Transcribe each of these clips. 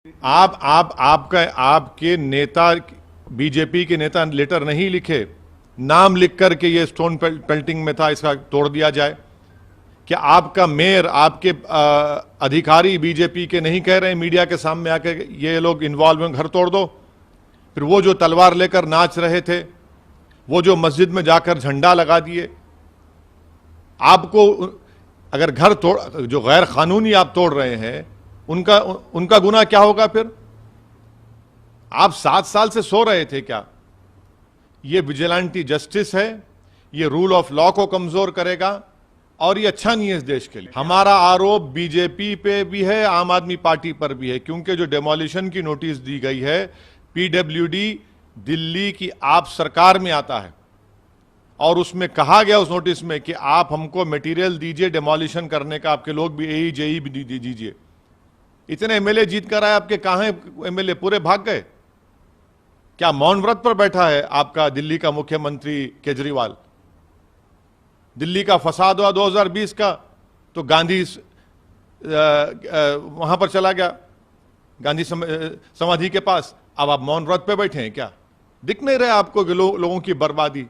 आपके नेता, बीजेपी के नेता लेटर नहीं लिखे, नाम लिख करके ये स्टोन पेल्टिंग में था, इसका तोड़ दिया जाए। क्या आपका मेयर, आपके अधिकारी बीजेपी के नहीं कह रहे हैं मीडिया के सामने आके ये लोग इन्वॉल्व हैं, घर तोड़ दो? फिर वो जो तलवार लेकर नाच रहे थे, वो जो मस्जिद में जाकर झंडा लगा दिए, आपको अगर घर तोड़, जो गैर कानूनी आप तोड़ रहे हैं, उनका गुनाह क्या होगा? फिर आप 7 साल से सो रहे थे क्या? ये विजिलेंटी जस्टिस है, ये रूल ऑफ लॉ को कमजोर करेगा और ये अच्छा नहीं है इस देश के लिए। हमारा आरोप बीजेपी पे भी है, आम आदमी पार्टी पर भी है, क्योंकि जो डेमोलिशन की नोटिस दी गई है, पीडब्ल्यूडी दिल्ली की आप सरकार में आता है और उसमें कहा गया उस नोटिस में कि आप हमको मटेरियल दीजिए डेमोलिशन करने का, आपके लोग भी एई जेई भी दीजिए। इतने एमएलए जीत कर आए, आपके कहां हैं एमएलए? पूरे भाग गए। क्या मौन व्रत पर बैठा है आपका दिल्ली का मुख्यमंत्री केजरीवाल? दिल्ली का फसाद हुआ 2020 का, तो गांधी वहां पर चला गया, गांधी समाधि के पास। अब आप मौन व्रत पे बैठे हैं क्या? दिख नहीं रहे आपको कि लोगों की बर्बादी?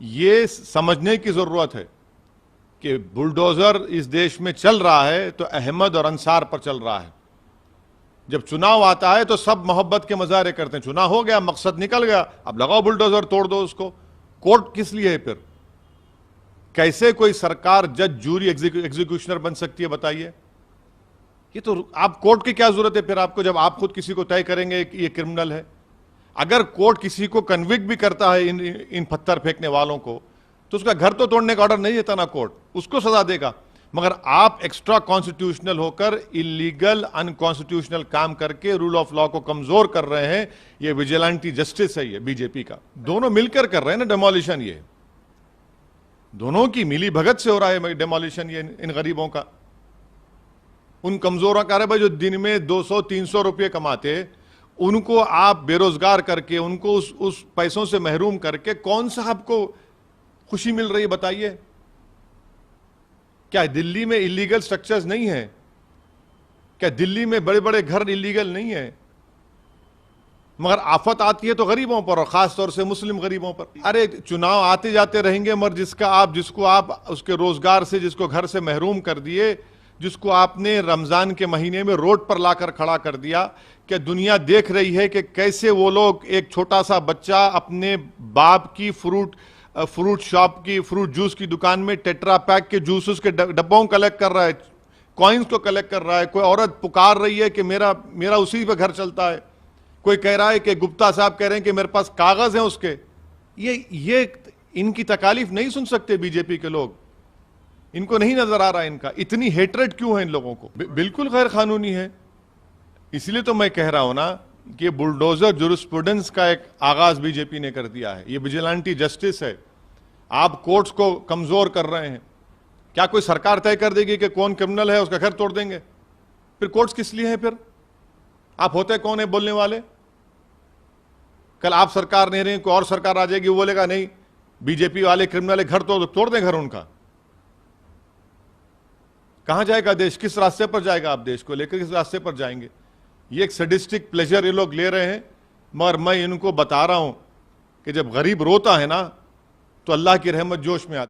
ये समझने की जरूरत है कि बुलडोजर इस देश में चल रहा है तो अहमद और अंसार पर चल रहा है। जब चुनाव आता है तो सब मोहब्बत के मजारे करते हैं, चुनाव हो गया, मकसद निकल गया, अब लगाओ बुलडोजर, तोड़ दो उसको। कोर्ट किस लिए है फिर? कैसे कोई सरकार जज, जूरी, एग्जीक्यूशनर बन सकती है बताइए? ये तो आप कोर्ट की क्या जरूरत है फिर आपको, जब आप खुद किसी को तय करेंगे कि ये क्रिमिनल है? अगर कोर्ट किसी को कन्विक्ट भी करता है इन पत्थर फेंकने वालों को, तो उसका घर तो तोड़ने का ऑर्डर नहीं देता ना कोर्ट, उसको सजा देगा। मगर आप एक्स्ट्रा कॉन्स्टिट्यूशनल होकर इलीगल, अनकॉन्स्टिट्यूशनल काम करके रूल ऑफ लॉ को कमजोर कर रहे हैं। ये विजिलेंटी जस्टिस है, ये बीजेपी का। दोनों मिलकर कर रहे हैं ना डेमोलिशन, ये दोनों की मिली भगत से हो रहा है डेमोलिशन, ये इन गरीबों का, उन कमजोरों का। भाई जो दिन में 200-300 रुपये कमाते, उनको आप बेरोजगार करके, उनको उस पैसों से महरूम करके कौन सा आपको खुशी मिल रही है बताइए? क्या दिल्ली में इलीगल स्ट्रक्चर्स नहीं है? क्या दिल्ली में बड़े बड़े घर इलीगल नहीं है? मगर आफत आती है तो गरीबों पर, और खास तौर से मुस्लिम गरीबों पर। अरे चुनाव आते जाते रहेंगे, मगर जिसको आप उसके रोजगार से, जिसको घर से महरूम कर दिए, जिसको आपने रमजान के महीने में रोड पर लाकर खड़ा कर दिया, क्या दुनिया देख रही है कि कैसे वो लोग, एक छोटा सा बच्चा अपने बाप की फ्रूट शॉप की, फ्रूट जूस की दुकान में टेट्रा पैक के जूसेस के डब्बों कलेक्ट कर रहा है, कॉइन्स को कलेक्ट कर रहा है। कोई औरत पुकार रही है कि मेरा उसी पे घर चलता है। कोई कह रहा है कि गुप्ता साहब कह रहे हैं कि मेरे पास कागज हैं उसके। ये इनकी तकालीफ नहीं सुन सकते बीजेपी के लोग? इनको नहीं नजर आ रहा है इनका? इतनी हेट्रेड क्यों है इन लोगों को? बिल्कुल गैर कानूनी है। इसलिए तो मैं कह रहा हूं ना कि बुलडोजर जुरिस्प्रूडेंस का एक आगाज बीजेपी ने कर दिया है। ये विजिलेंटी जस्टिस है। आप कोर्ट्स को कमजोर कर रहे हैं। क्या कोई सरकार तय कर देगी कि कौन क्रिमिनल है, उसका घर तोड़ देंगे? फिर कोर्ट्स किस लिए हैं? फिर आप होते कौन है बोलने वाले? कल आप सरकार नहीं रही, कोई और सरकार आ जाएगी, वो बोलेगा नहीं बीजेपी वाले क्रिमिनल है, घर तोड़ दें घर उनका। कहां जाएगा देश? किस रास्ते पर जाएगा? आप देश को लेकर किस रास्ते पर जाएंगे? ये एक सैडिस्टिक प्लेजर ये लोग ले रहे हैं। मगर मैं इनको बता रहा हूं कि जब गरीब रोता है ना, तो अल्लाह की रहमत जोश में आती है।